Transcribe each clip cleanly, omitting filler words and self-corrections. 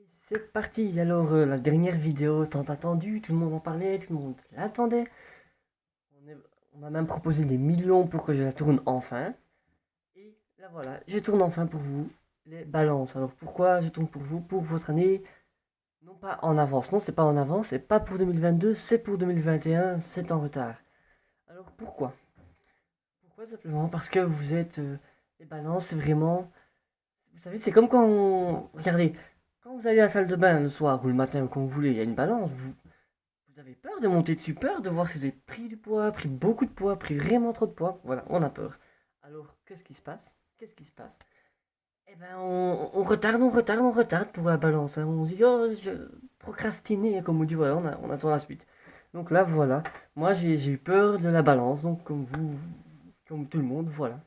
C'est parti, alors la dernière vidéo tant attendue, tout le monde en parlait, tout le monde l'attendait. On, est- on m'a même proposé des millions pour que je la tourne enfin. Et là voilà, je tourne enfin pour vous les balances. Alors pourquoi je tourne pour vous, pour votre année? Non pas en avance, non c'est pas en avance, c'est pas pour 2022, c'est pour 2021, c'est en retard. Alors pourquoi? Pourquoi simplement? Parce que vous êtes... les balances, c'est vraiment... Vous savez, c'est comme quand regardez, quand vous allez à la salle de bain le soir ou le matin ou quand vous voulez, il y a une balance, vous avez peur de monter dessus, peur de voir si vous avez pris du poids, pris beaucoup de poids, pris vraiment trop de poids. Voilà, on a peur. Alors, qu'est-ce qui se passe? Qu'est-ce qui se passe? Eh ben, on retarde, on retarde, on retarde pour la balance, hein. On se dit, oh, je procrastiner, comme on dit, voilà, on attend la suite. Donc là, voilà. Moi, j'ai eu peur de la balance, donc comme vous, comme tout le monde, voilà.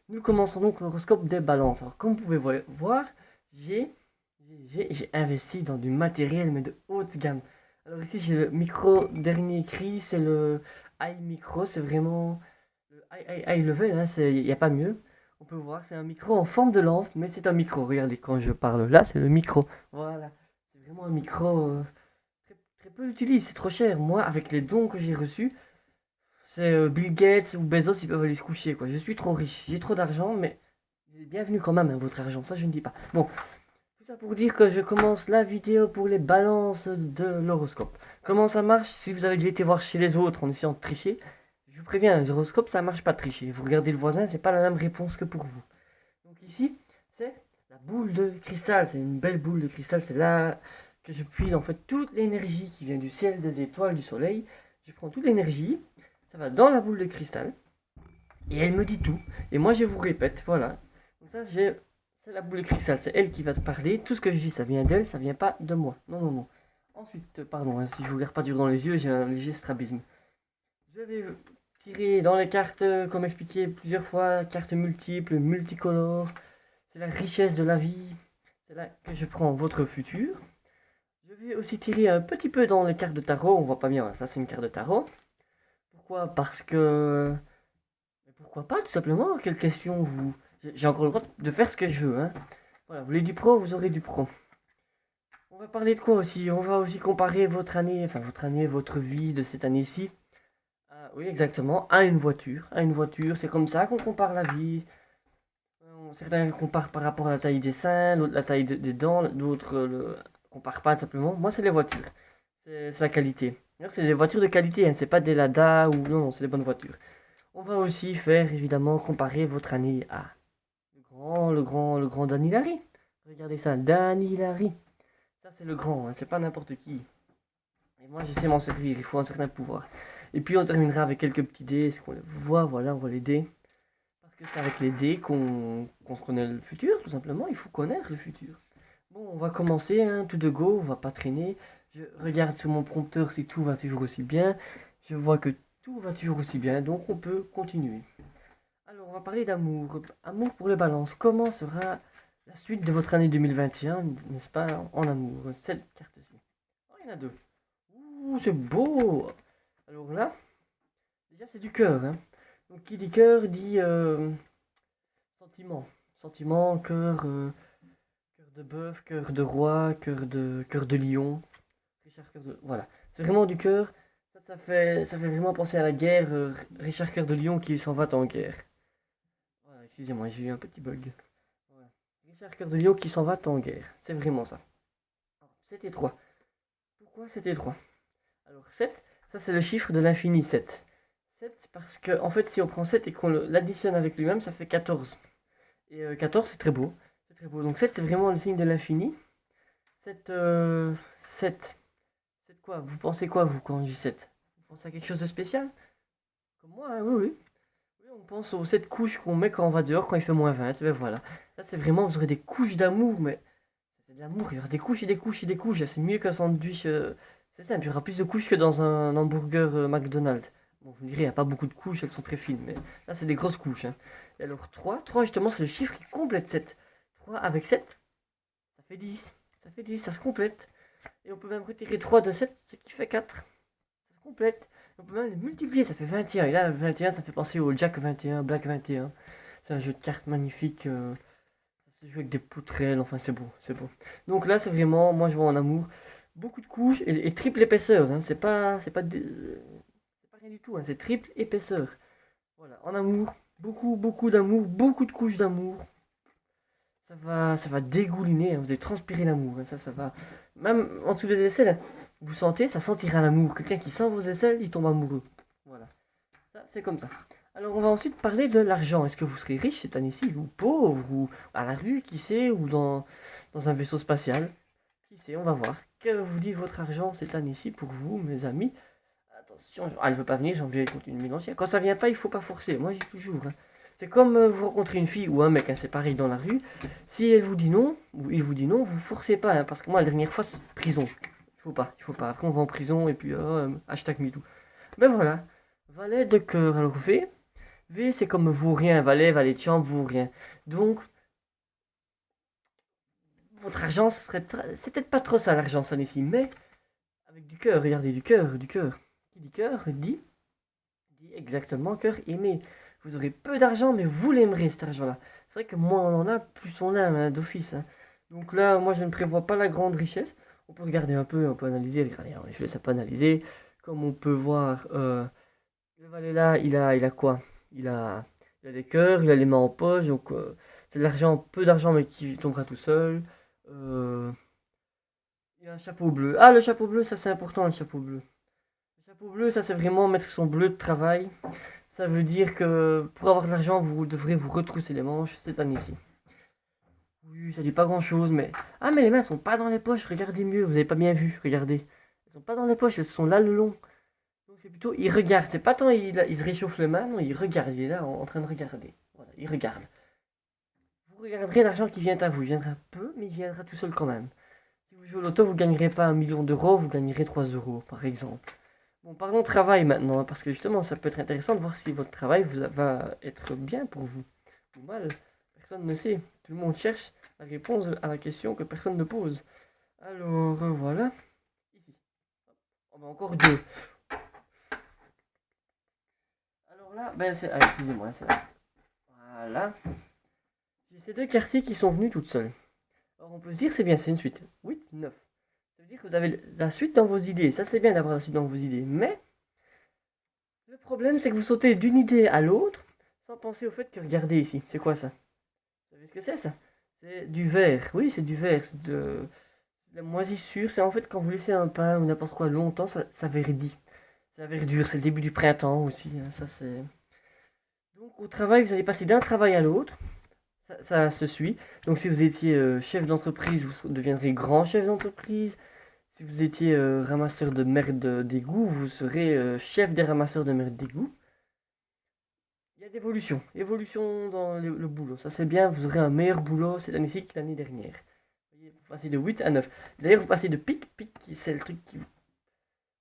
Nous commençons donc l'horoscope des balances. Alors, comme vous pouvez voir, j'ai j'ai investi dans du matériel, mais de haute gamme. Alors ici, j'ai le micro dernier cri, c'est le high micro, c'est vraiment le high level, hein, il n'y a pas mieux. On peut voir, c'est un micro en forme de lampe, mais c'est un micro. Regardez, quand je parle là, c'est le micro. Voilà, c'est vraiment un micro très peu utilisé, c'est trop cher. Moi, avec les dons que j'ai reçus, c'est Bill Gates ou Bezos, ils peuvent aller se coucher, quoi. Je suis trop riche, j'ai trop d'argent, mais bienvenue quand même, hein, votre argent, ça je ne dis pas. Bon, tout ça pour dire que je commence la vidéo pour les balances de l'horoscope. Comment ça marche? Si vous avez déjà été voir chez les autres en essayant de tricher, je vous préviens, les horoscopes ça marche pas de tricher. Vous regardez le voisin, c'est pas la même réponse que pour vous. Donc ici, c'est la boule de cristal, c'est une belle boule de cristal, c'est là que je puise en fait toute l'énergie qui vient du ciel, des étoiles, du soleil. Je prends toute l'énergie, ça va dans la boule de cristal, et elle me dit tout. Et moi je vous répète, voilà. Donc ça, c'est la boule de cristal, c'est elle qui va te parler. Tout ce que je dis, ça vient d'elle, ça vient pas de moi. Non, non, non. Ensuite, pardon, hein, si je vous regarde pas dur dans les yeux, j'ai un léger strabisme. Je vais tirer dans les cartes, comme expliqué plusieurs fois, cartes multiples, multicolores. C'est la richesse de la vie. C'est là que je prends votre futur. Je vais aussi tirer un petit peu dans les cartes de tarot. On voit pas bien, ça c'est une carte de tarot. Pourquoi? Parce que... Mais pourquoi pas, tout simplement? Quelle question vous... J'ai encore le droit de faire ce que je veux, hein. Voilà, vous voulez du pro, vous aurez du pro. On va parler de quoi aussi? On va aussi comparer votre année, votre vie de cette année-ci. Oui, exactement, à une voiture. À une voiture, c'est comme ça qu'on compare la vie. Certains comparent par rapport à la taille des seins, d'autres la taille des dents, d'autres le comparent pas simplement. Moi, c'est les voitures. C'est la qualité. D'ailleurs, c'est des voitures de qualité, hein. C'est pas des Lada ou... Non, non, c'est des bonnes voitures. On va aussi faire, évidemment, comparer votre année à le grand Danny Larry. Regardez ça, Danny Larry. Ça, c'est le grand, hein, c'est pas n'importe qui. Et moi, je sais m'en servir, il faut un certain pouvoir. Et puis, on terminera avec quelques petits dés. Est-ce qu'on les voit? Voilà, on voit les dés. Parce que c'est avec les dés qu'on se connaît le futur, tout simplement. Il faut connaître le futur. Bon, on va commencer, hein, tout de go, on va pas traîner. Je regarde sur mon prompteur si tout va toujours aussi bien. Je vois que tout va toujours aussi bien, donc on peut continuer. Alors, on va parler d'amour. Amour pour les balances. Comment sera la suite de votre année 2021, n'est-ce pas, en amour? Cette carte-ci. Oh, il y en a deux. Ouh, c'est beau! Alors là, déjà, c'est du cœur, hein. Donc, qui dit cœur dit sentiment. Sentiment, cœur, cœur de bœuf, cœur de roi, cœur de lion. Richard Cœur de... Voilà. C'est vraiment du cœur. Ça fait vraiment penser à la guerre. Richard Cœur de Lion qui s'en va en guerre. Voilà, excusez-moi, j'ai eu un petit bug. Voilà. Richard Cœur de Lion qui s'en va en guerre. C'est vraiment ça. Alors, 7 et 3. Pourquoi 7 et 3? Alors 7, ça c'est le chiffre de l'infini 7. 7 parce que en fait si on prend 7 et qu'on l'additionne avec lui-même, ça fait 14. Et 14 c'est très beau. C'est très beau. Donc 7 c'est vraiment le signe de l'infini. 7, 7. 7 quoi? Vous pensez quoi vous quand je dis 7? Vous pensez à quelque chose de spécial? Comme moi, hein, oui, oui. Oui, on pense aux 7 couches qu'on met quand on va dehors quand il fait -20. Ben voilà. Là c'est vraiment, vous aurez des couches d'amour, mais c'est de l'amour, il y aura des couches et des couches et des couches. C'est mieux qu'un sandwich. C'est simple, il y aura plus de couches que dans un hamburger McDonald's. Bon, vous me direz, il n'y a pas beaucoup de couches, elles sont très fines, mais là, c'est des grosses couches, hein. Et alors, trois justement, c'est le chiffre qui complète 7. 3 avec 7, ça fait 10. Ça fait 10, ça se complète. Et on peut même retirer 3 de 7, ce qui fait 4. Ça se complète. On peut même les multiplier, ça fait 21. Et là, 21, ça fait penser au Jack 21, Black 21. C'est un jeu de cartes magnifique. Ça c'est jouer avec des poutrelles, enfin c'est beau, c'est beau. Donc là, c'est vraiment, moi je vois en amour, beaucoup de couches et triple épaisseur, hein. C'est pas rien du tout, hein, c'est triple épaisseur. Voilà, en amour, beaucoup, beaucoup d'amour, beaucoup de couches d'amour. Ça va dégouliner, hein, vous allez transpirer l'amour, hein, ça va. Même en dessous des aisselles, hein, vous sentez, ça sentira l'amour. Quelqu'un qui sent vos aisselles, il tombe amoureux. Voilà, ça c'est comme ça. Alors on va ensuite parler de l'argent. Est-ce que vous serez riche cette année-ci, ou pauvre, ou à la rue, qui sait, ou dans un vaisseau spatial? Qui sait, on va voir. Que vous dit votre argent cette année-ci pour vous, mes amis? Attention, elle veut pas venir, j'ai envie de continuer de mélanger. Quand ça vient pas, il faut pas forcer. Moi, je dis toujours, hein. C'est comme vous rencontrez une fille ou un mec, hein, c'est pareil dans la rue. Si elle vous dit non, ou il vous dit non, vous forcez pas, hein, parce que moi, la dernière fois, c'est prison. Il faut pas. Après, on va en prison et puis hashtag MeToo. Ben voilà. Valet de cœur. Alors V. V, c'est comme vaut rien. Valet de chambre, vaut rien. Donc, votre argent, c'est peut-être pas trop ça l'argent, ça ici, mais avec du cœur, regardez, du cœur, du cœur. Qui dit cœur dit exactement cœur aimé. Vous aurez peu d'argent, mais vous l'aimerez cet argent-là. C'est vrai que moins on en a, plus on aime, hein, d'office, hein. Donc là, moi je ne prévois pas la grande richesse. On peut regarder un peu, on peut analyser. Regardez, hein, je laisse un peu analyser. Comme on peut voir, le valet là, il a quoi? Il a des cœurs, il a les mains en poche, donc c'est de l'argent, peu d'argent, mais qui tombera tout seul. Euh, il a un chapeau bleu. Ah, le chapeau bleu, ça c'est important, le chapeau bleu. Le chapeau bleu, ça c'est vraiment mettre son bleu de travail. Ça veut dire que pour avoir de l'argent, vous devrez vous retrousser les manches cette année-ci. Oui, ça dit pas grand-chose, mais... Ah, mais les mains sont pas dans les poches, regardez mieux, vous avez pas bien vu, regardez. Elles sont pas dans les poches, elles sont là le long. Donc c'est plutôt, il regarde, c'est pas tant il se réchauffe les mains, non, il regarde, il est là en train de regarder. Voilà, il regarde. Vous regarderez l'argent qui vient à vous, il viendra peu, mais il viendra tout seul quand même. Si vous jouez au loto, vous gagnerez pas 1 million d'euros, vous gagnerez 3 euros, par exemple. Bon, parlons travail maintenant, hein, parce que justement, ça peut être intéressant de voir si votre travail va être bien pour vous ou mal. Personne ne sait. Tout le monde cherche la réponse à la question que personne ne pose. Alors, voilà. Ici. On a encore deux. Alors là, ben c'est... Ah, excusez-moi, c'est là. Voilà. J'ai ces deux quartiers qui sont venus toutes seules. Alors, on peut se dire, c'est bien, c'est une suite. 8, 9. Ça veut dire que vous avez la suite dans vos idées. Ça, c'est bien d'avoir la suite dans vos idées. Mais le problème, c'est que vous sautez d'une idée à l'autre sans penser au fait que, regardez ici, c'est quoi ça? Vous savez ce que c'est ça? C'est du verre. Oui, c'est du verre. C'est de la moisissure. C'est en fait quand vous laissez un pain ou n'importe quoi longtemps, ça verdit. C'est la verdure. C'est le début du printemps aussi, hein. Ça, c'est. Donc, au travail, vous allez passer d'un travail à l'autre. Ça se suit. Donc, si vous étiez chef d'entreprise, vous deviendrez grand chef d'entreprise. Si vous étiez ramasseur de merde d'égout, vous serez chef des ramasseurs de merde d'égout. Il y a d'évolution. Évolution dans le boulot. Ça, c'est bien. Vous aurez un meilleur boulot cette année-ci que l'année dernière. Vous passez de 8 à 9. D'ailleurs, vous passez de pic, pic, c'est le truc qui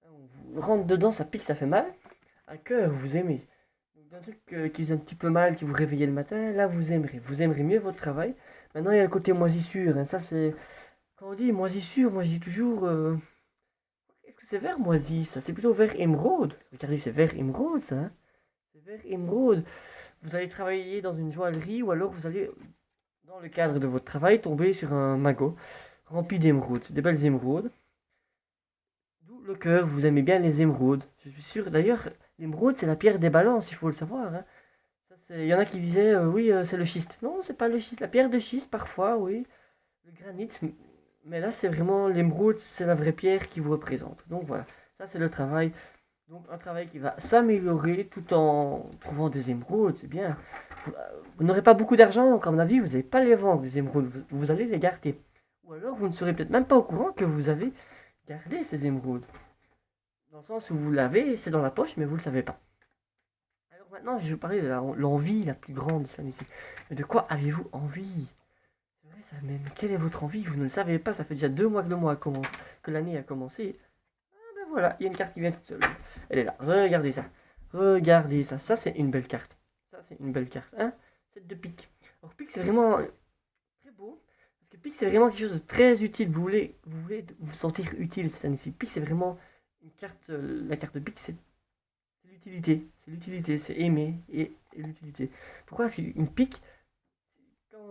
vous rentre dedans, ça pique, ça fait mal. À cœur, vous aimez. Donc, d'un truc qui est un petit peu mal, qui vous réveillez le matin, là, vous aimerez. Vous aimerez mieux votre travail. Maintenant, il y a le côté moisissure, hein. Ça, c'est. Quand on dit moisissure, moi, je dis toujours. Est-ce que c'est vert moisi, ça? C'est plutôt vert émeraude. Regardez, c'est vert émeraude, ça, hein. C'est vert émeraude. Vous allez travailler dans une joaillerie ou alors vous allez, dans le cadre de votre travail, tomber sur un magot rempli d'émeraudes, des belles émeraudes. D'où le cœur, vous aimez bien les émeraudes. Je suis sûr, d'ailleurs, l'émeraude, c'est la pierre des balances, il faut le savoir, hein. Il y en a qui disaient, oui, c'est le schiste. Non, c'est pas le schiste. La pierre de schiste, parfois, oui. Le granit, mais là, c'est vraiment l'émeraude, c'est la vraie pierre qui vous représente. Donc voilà, ça, c'est le travail. Donc un travail qui va s'améliorer tout en trouvant des émeraudes, c'est bien. Vous n'aurez pas beaucoup d'argent, donc à mon avis, vous n'allez pas les vendre, les émeraudes. Vous allez les garder. Ou alors, vous ne serez peut-être même pas au courant que vous avez gardé ces émeraudes. Dans le sens où vous l'avez, c'est dans la poche, mais vous ne le savez pas. Alors maintenant, je vais vous parler de l'envie la plus grande de ça ici. Mais de quoi avez-vous envie? C'est vrai, ça même. Quelle est votre envie? Vous ne le savez pas, ça fait déjà 2 mois que que l'année a commencé. Ben voilà, il y a une carte qui vient toute seule. Elle est là. Regardez ça. Regardez ça. Ça, c'est une belle carte. Ça, c'est une belle carte. Hein? Cette de pique. Alors, pique, c'est vraiment très beau. Parce que pique, c'est vraiment quelque chose de très utile. Vous voulez vous sentir utile cette année-ci. Pique, c'est vraiment une carte. La carte de pique, c'est l'utilité. C'est l'utilité. C'est aimer et l'utilité. Pourquoi? Parce qu'une pique,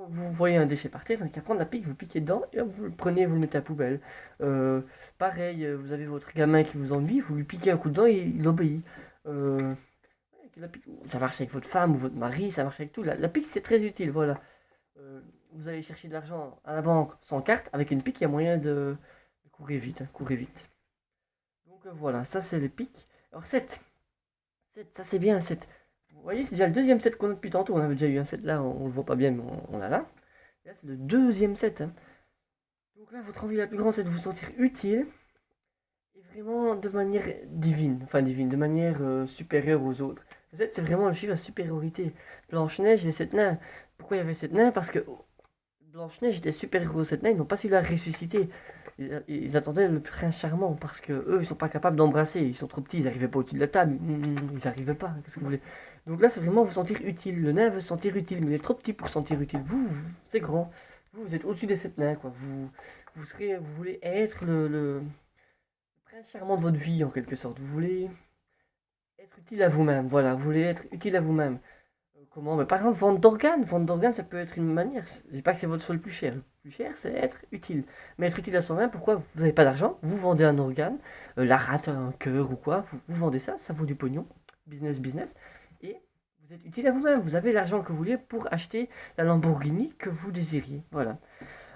vous voyez un déchet par terre, vous n'avez qu'à prendre la pique, vous piquez dedans, et hop, vous le prenez, vous le mettez à la poubelle. Euh, Pareil, vous avez votre gamin qui vous ennuie, vous lui piquez un coup dedans et il obéit. Euh, Ça marche avec votre femme ou votre mari, ça marche avec tout. La pique, c'est très utile, voilà. Vous allez chercher de l'argent à la banque sans carte, avec une pique, il y a moyen de courir vite, hein, courir vite. Donc voilà, ça c'est les piques. Alors 7, 7, ça c'est bien, 7. Vous voyez, c'est déjà le deuxième set qu'on a depuis tantôt. On avait déjà eu un set là, on le voit pas bien, mais on l'a là. Et là, c'est le deuxième set, hein. Donc là, votre envie la plus grande, c'est de vous sentir utile et vraiment de manière divine, enfin divine, de manière supérieure aux autres. Le 7, c'est vraiment le chiffre de la supériorité. Blanche-Neige et les 7 nains. Pourquoi il y avait 7 nains? Parce que Blanche-Neige était supérieure aux 7 nains, ils n'ont pas su la ressusciter. Ils attendaient le prince charmant parce que eux ils sont pas capables d'embrasser, ils sont trop petits, ils n'arrivaient pas au-dessus de la table, ils n'arrivaient pas, qu'est-ce que vous voulez. Donc là c'est vraiment vous sentir utile, le nain veut se sentir utile, mais il est trop petit pour se sentir utile, c'est grand, vous êtes au-dessus des 7 nains quoi, vous voulez être le prince charmant de votre vie en quelque sorte, vous voulez être utile à vous-même, voilà, vous voulez être utile à vous-même. Comment? Par exemple, vente d'organes, ça peut être une manière. Je dis pas que c'est votre choix le plus cher. Le plus cher, c'est être utile. Mais être utile à soi-même, pourquoi? Vous n'avez pas d'argent, vous vendez un organe, la rate, un cœur ou quoi, vous vendez ça, ça vaut du pognon. Business, business. Et vous êtes utile à vous-même. Vous avez l'argent que vous voulez pour acheter la Lamborghini que vous désiriez. Voilà.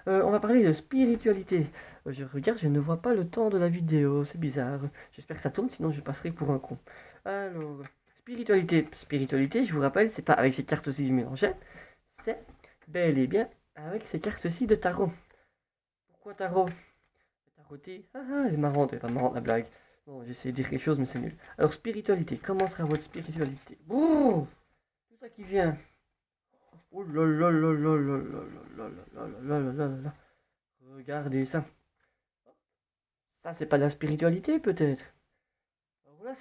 On va parler de spiritualité. Je regarde, je ne vois pas le temps de la vidéo, c'est bizarre. J'espère que ça tourne, sinon je passerai pour un con. Alors, spiritualité, je vous rappelle, c'est pas avec ces cartes-ci du mélanger, c'est bel et bien avec ces cartes-ci de tarot. Pourquoi tarot? Taroter, elle est marrante, elle est pas marrante la blague. Bon, j'essaie de dire quelque chose, mais c'est nul. Alors, spiritualité, comment sera votre spiritualité? Bon, tout ça qui vient. Oh là là là là là là là là là là là là là là. Regardez ça. Ça, c'est pas de la spiritualité, peut-être. Alors là,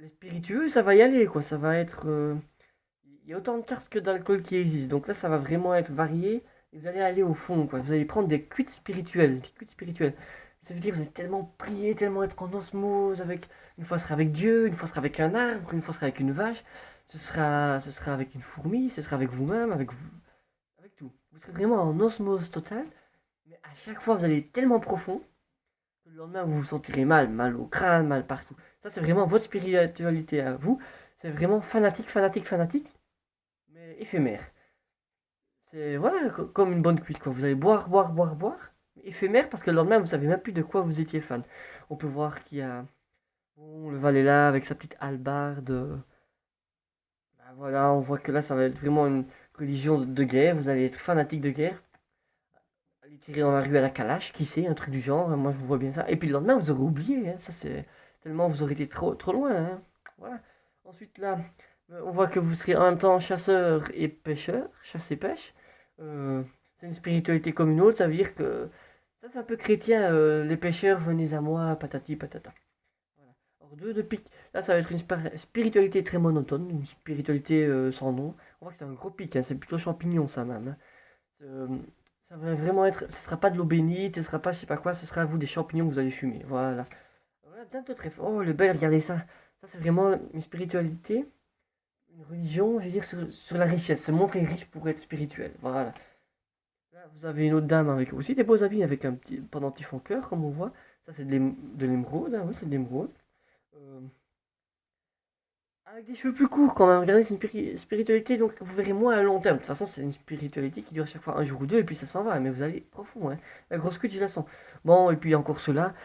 les spiritueux, ça va y aller, quoi. Ça va être. Il y a autant de cartes que d'alcool qui existent. Donc là, ça va vraiment être varié. Et vous allez aller au fond, quoi. Vous allez prendre des cuites spirituelles. Des cuites spirituelles. Ça veut dire que vous allez tellement prier, tellement être en osmose avec. Une fois, ce sera avec Dieu, une fois, ce sera avec un arbre, une fois, ce sera avec une vache, ce sera avec une fourmi, ce sera avec vous-même, avec vous. Avec tout. Vous serez vraiment en osmose totale. Mais à chaque fois, vous allez être tellement profond que le lendemain, vous vous sentirez mal, mal au crâne, mal partout. Ça, c'est vraiment votre spiritualité à vous. C'est vraiment fanatique, fanatique, fanatique, mais éphémère. C'est voilà, comme une bonne cuite, quoi. Vous allez boire, boire, boire, boire. Éphémère parce que le lendemain, vous savez même plus de quoi vous étiez fan. On peut voir qu'il y a bon, le valet là avec sa petite hallebarde. Bah, voilà, on voit que là, ça va être vraiment une religion de guerre. Vous allez être fanatique de guerre. Aller tirer dans la rue à la calache, qui sait, un truc du genre. Moi, je vous vois bien ça. Et puis le lendemain, vous aurez oublié, hein. Ça, c'est tellement vous aurez été trop, trop loin, hein. Voilà. Ensuite, là, on voit que vous serez en même temps chasseur et pêcheur, chasse et pêche. Euh, c'est une spiritualité comme une autre, ça veut dire que ça, c'est un peu chrétien. Les pêcheurs, venez à moi, patati patata. Voilà. Alors, deux de pique. Là, ça va être une spiritualité très monotone, une spiritualité sans nom. On voit que c'est un gros pic, hein. C'est plutôt champignon, ça même, hein. Euh, Ça va vraiment être. Ce sera pas de l'eau bénite, ce sera pas je sais pas quoi, ce sera à vous des champignons que vous allez fumer. Voilà. Voilà, d'un peu très fort. Oh, le bel, regardez ça. Ça, c'est vraiment une spiritualité, une religion, je veux dire, sur la richesse. Se montrer riche pour être spirituel. Voilà. Là, vous avez une autre dame avec aussi des beaux habits, avec un petit pendentif en cœur, comme on voit. Ça, c'est de l'émeraude, hein, oui, c'est de l'émeraude. Euh, Avec des cheveux plus courts quand même. Regardez, c'est une spiritualité, donc vous verrez moins à long terme. De toute façon, c'est une spiritualité qui dure à chaque fois un jour ou deux, et puis ça s'en va. Mais vous allez profond, hein. La grosse cuite, je la sens. Bon, et puis encore cela.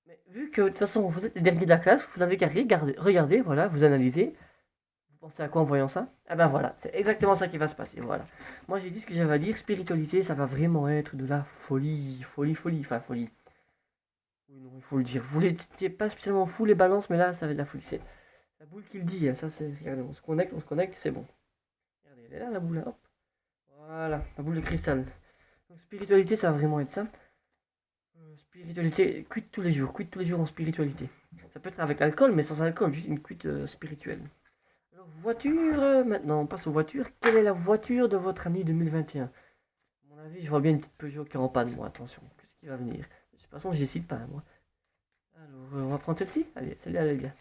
Mais vu que de toute façon, vous êtes les derniers de la classe, vous n'avez qu'à regarder, voilà, vous analysez. Vous pensez à quoi en voyant ça? Ah ben voilà, c'est exactement ça qui va se passer. Voilà. Moi, j'ai dit ce que j'avais à dire. Spiritualité, ça va vraiment être de la folie. Folie, folie. Enfin, folie. Oui, non, il faut le dire. Vous n'étiez pas spécialement fou les balances, mais là, ça va être de la folie. C'est la boule qui le dit, hein. Ça, c'est. Regardez, on se connecte, c'est bon. Regardez, elle est là, la boule, là, hop. Voilà, la boule de cristal. Donc, spiritualité, ça va vraiment être ça. Spiritualité, cuite tous les jours en spiritualité. Ça peut être avec l'alcool, mais sans alcool, juste une cuite spirituelle. Alors, voiture, maintenant, on passe aux voitures. Quelle est la voiture de votre année 2021? À mon avis, je vois bien une petite Peugeot qui est en panne, moi, attention. Qu'est-ce qui va venir? De toute façon, je décide pas, moi. Alors, on va prendre celle-ci? Allez, celle-là, elle est bien.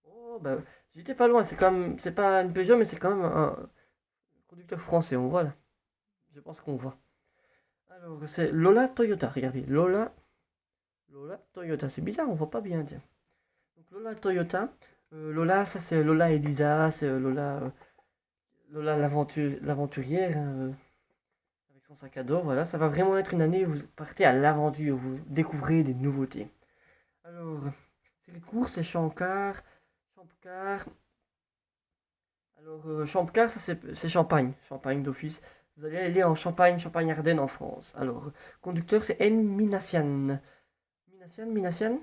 Oh, bah, j'étais pas loin, c'est pas une Peugeot, mais c'est quand même un. Conducteur français, on voit là. Je pense qu'on voit. Alors, c'est Lola Toyota. Regardez, Lola Toyota. C'est bizarre, on voit pas bien, tiens. Donc, Lola Toyota. Lola, ça c'est Lola Elisa, c'est Lola l'aventurière, hein, avec son sac à dos. Voilà, ça va vraiment être une année où vous partez à l'aventure, vous découvrez des nouveautés. Alors, série de courses, c'est Champcar. Alors, Champcar, ça c'est Champagne, Champagne d'office. Vous allez aller en Champagne, Champagne-Ardenne en France. Alors, conducteur, c'est N. Minassian. Minassian.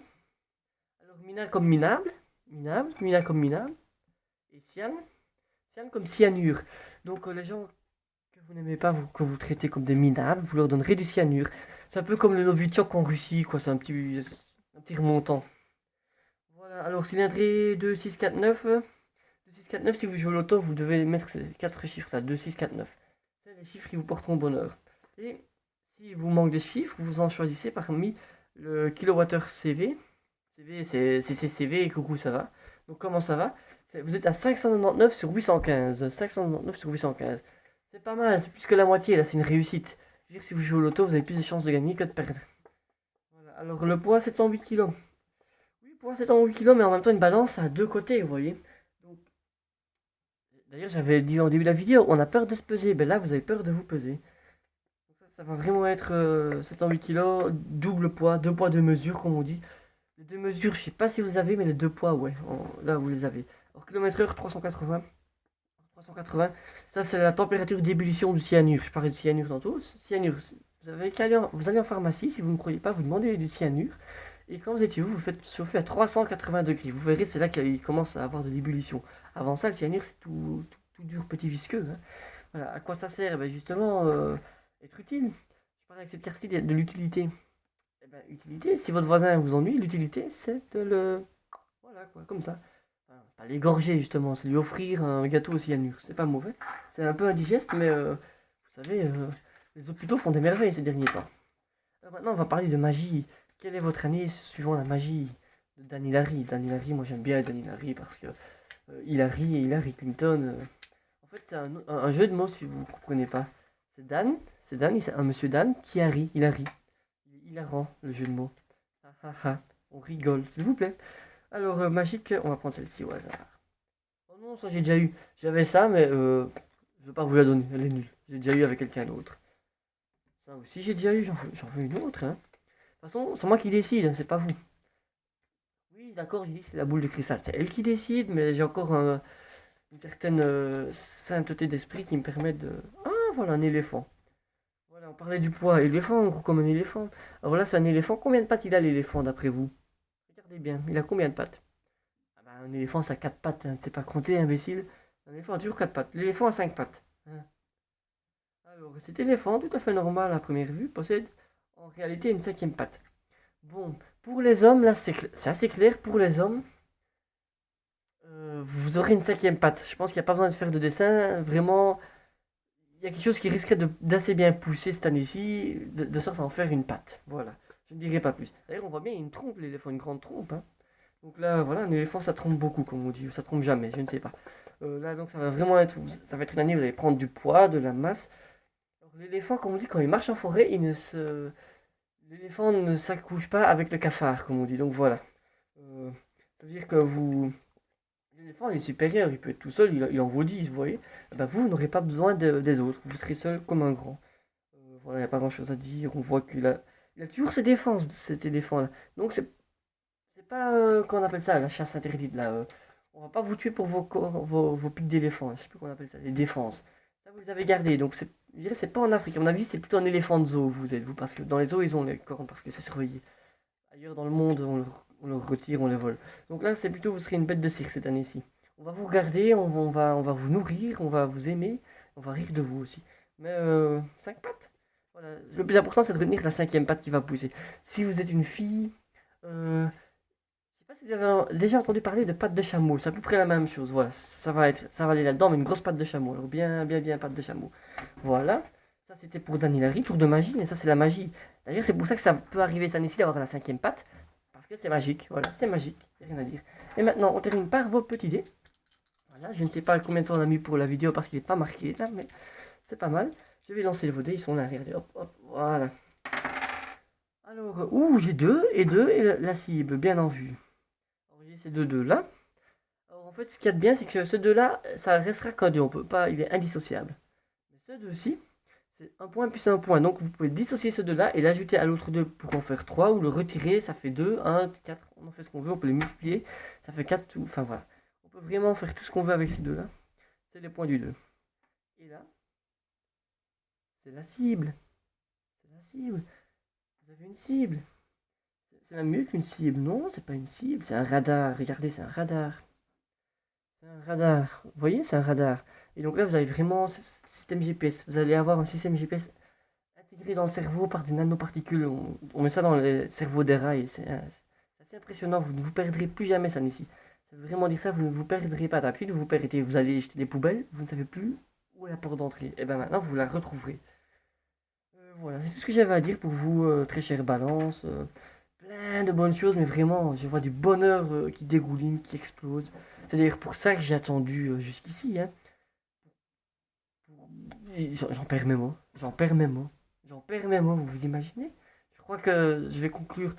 Alors, Mina comme minable, Mina comme minable. Et Cyan comme cyanure. Donc, les gens que vous n'aimez pas, que vous traitez comme des minables, vous leur donnerez du cyanure. C'est un peu comme le Novichok en Russie, quoi. C'est un petit remontant. Voilà, alors cylindrée 2649. 2649, si vous jouez au loto, vous devez mettre ces 4 chiffres là, 2649. C'est les chiffres qui vous porteront bonheur. Et si vous manque des chiffres, vous en choisissez parmi le kilowattheure CV. CV, c'est CCCV et coucou, ça va. Donc comment ça va? Vous êtes à 599 sur 815. 599 sur 815. C'est pas mal, c'est plus que la moitié, là, c'est une réussite. Je veux dire, si vous jouez au loto, vous avez plus de chances de gagner que de perdre. Voilà. Alors le poids, 708 kg. Oui, poids 708 kg, mais en même temps une balance à deux côtés, vous voyez. Donc, d'ailleurs, j'avais dit en début de la vidéo, on a peur de se peser. Ben là, vous avez peur de vous peser. Donc ça va vraiment être 708 kg, double poids, deux poids, deux mesures, comme on dit. Les deux mesures, je sais pas si vous les avez, mais les deux poids, ouais, là vous les avez. Alors, kilomètre-heure, 380. 380, ça c'est la température d'ébullition du cyanure. Je parlais du cyanure tantôt. Cyanure, vous allez en pharmacie, si vous ne croyez pas, vous demandez du cyanure. Et quand vous êtes vous faites chauffer à 380 degrés. Vous verrez, c'est là qu'il commence à avoir de l'ébullition. Avant ça, le cyanure, c'est tout dur, petit visqueuse, hein. Voilà. À quoi ça sert? Eh ben, justement, être utile. Je parlais avec cette carte-ci de l'utilité. Eh ben, utilité, si votre voisin vous ennuie, l'utilité, c'est de le... Voilà, quoi, comme ça. Enfin, pas l'égorger, justement, c'est lui offrir un gâteau au cyanure. C'est pas mauvais. C'est un peu indigeste, mais vous savez, les hôpitaux font des merveilles ces derniers temps. Alors maintenant, on va parler de magie. Quelle est votre année suivant la magie de Dan Hilary? Dan Hilary, moi j'aime bien Dan Hilary parce que Hilary et Hillary Clinton. En fait, c'est un jeu de mots si vous ne comprenez pas. C'est Dan, c'est un monsieur Dan qui Hilary. Il est hilarant le jeu de mots. Ah, ah, ah. On rigole, s'il vous plaît. Alors, magique, on va prendre celle-ci au hasard. Oh non, ça j'ai déjà eu. J'avais ça, mais je veux pas vous la donner, elle est nulle. J'ai déjà eu avec quelqu'un d'autre. Ça aussi j'ai déjà eu, j'en veux une autre, hein. De toute façon, c'est moi qui décide, hein, c'est pas vous. Oui, d'accord, j'ai dit c'est la boule de cristal. C'est elle qui décide, mais j'ai encore une certaine sainteté d'esprit qui me permet de... Ah, voilà, un éléphant. Voilà, on parlait du poids. Éléphant, gros comme un éléphant. Alors là, c'est un éléphant. Combien de pattes il a, l'éléphant, d'après vous? Regardez bien, il a combien de pattes? Ah bah, un éléphant, ça a 4 pattes, hein. Tu sais pas compter, imbécile. Un éléphant a toujours 4 pattes. L'éléphant a 5 pattes, hein. Alors, cet éléphant, tout à fait normal à première vue, possède en réalité une cinquième patte. Bon, pour les hommes, là, c'est assez clair. Pour les hommes, vous aurez une cinquième patte. Je pense qu'il n'y a pas besoin de faire de dessin. Vraiment, il y a quelque chose qui risquerait d'assez bien pousser cette année-ci, de sorte à en faire une patte. Voilà, je ne dirai pas plus. D'ailleurs, on voit bien, il y a une trompe, l'éléphant, une grande trompe, hein. Donc là, voilà, un éléphant, ça trompe beaucoup, comme on dit. Ça trompe jamais, je ne sais pas. Là, donc, ça va vraiment être, ça va être une année où vous allez prendre du poids, de la masse. Alors, l'éléphant, comme on dit, quand il marche en forêt, l'éléphant ne s'accouche pas avec le cafard, comme on dit. Donc voilà. Ça veut dire que vous... L'éléphant, il est supérieur, il peut être tout seul, il en vaut 10, vous voyez. Eh ben, vous n'aurez pas besoin des autres, vous serez seul comme un grand. Voilà, il n'y a pas grand-chose à dire, on voit il a toujours ses défenses, cet éléphant-là. Donc c'est pas, comment on appelle ça, la chasse interdite, là. On va pas vous tuer pour vos pics d'éléphant, je sais plus comment on appelle ça, les défenses. Ça, vous les avez gardés, donc je dirais c'est pas en Afrique. À mon avis, c'est plutôt un éléphant de zoo, vous êtes, vous, parce que dans les zoos, ils ont les cornes, parce que c'est surveillé. Ailleurs dans le monde, on leur retire, on les vole. Donc là, c'est plutôt, vous serez une bête de cirque cette année-ci. On va vous regarder, on va vous nourrir, on va vous aimer, on va rire de vous aussi. Mais 5 pattes. Voilà. Le plus important, c'est de retenir la cinquième patte qui va pousser. Si vous êtes une fille, je sais pas si vous avez déjà entendu parler de pattes de chameau. C'est à peu près la même chose. Voilà, ça va aller là-dedans, mais une grosse patte de chameau. Alors bien patte de chameau. Voilà. Ça, c'était pour Dan Hilary, tour de magie, mais ça, c'est la magie. D'ailleurs, c'est pour ça que ça peut arriver cette année-ci d'avoir la cinquième patte. Parce que c'est magique, voilà, c'est magique, y a rien à dire. Et maintenant, on termine par vos petits dés. Voilà, je ne sais pas combien de temps on a mis pour la vidéo parce qu'il n'est pas marqué là, mais c'est pas mal. Je vais lancer le vodé, ils sont là, regardez, hop, hop, voilà. Alors, ouh, j'ai deux et la cible, bien en vue. Alors, j'ai ces deux là. Alors, en fait, ce qu'il y a de bien, c'est que ce deux là, ça restera codé, on peut pas, il est indissociable. Mais ce deux-ci, c'est un point plus un point. Donc, vous pouvez dissocier ce deux là et l'ajouter à l'autre deux pour en faire 3 ou le retirer, ça fait 2, 1, 4. On en fait ce qu'on veut, on peut les multiplier, ça fait 4, tout. Enfin voilà. On peut vraiment faire tout ce qu'on veut avec ces deux là. C'est les points du 2. Et là, c'est la cible. C'est la cible. Vous avez une cible. C'est même mieux qu'une cible. Non, c'est pas une cible, c'est un radar. Regardez, c'est un radar. C'est un radar. Vous voyez, c'est un radar. Et donc là, vous avez vraiment ce système GPS. Vous allez avoir un système GPS intégré dans le cerveau par des nanoparticules. On met ça dans le cerveau des rats et c'est assez impressionnant. Vous ne vous perdrez plus jamais ça ici. Ça veut vraiment dire ça, vous ne vous perdrez pas. D'habitude, vous perdez. Vous allez jeter des poubelles, vous ne savez plus où est la porte d'entrée. Et bien maintenant, vous la retrouverez. Voilà, c'est tout ce que j'avais à dire pour vous, très chère Balance. Plein de bonnes choses, mais vraiment, je vois du bonheur qui dégouline, qui explose. C'est d'ailleurs pour ça que j'ai attendu jusqu'ici. Hein. J'en perds mes mots. J'en perds mes mots. J'en perds mes mots, vous vous imaginez? Je crois que je vais conclure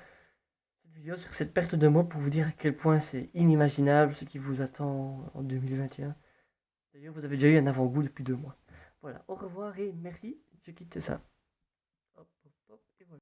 cette vidéo sur cette perte de mots pour vous dire à quel point c'est inimaginable ce qui vous attend en 2021. D'ailleurs, vous avez déjà eu un avant-goût depuis 2 mois. Voilà, au revoir et merci. Je quitte ça.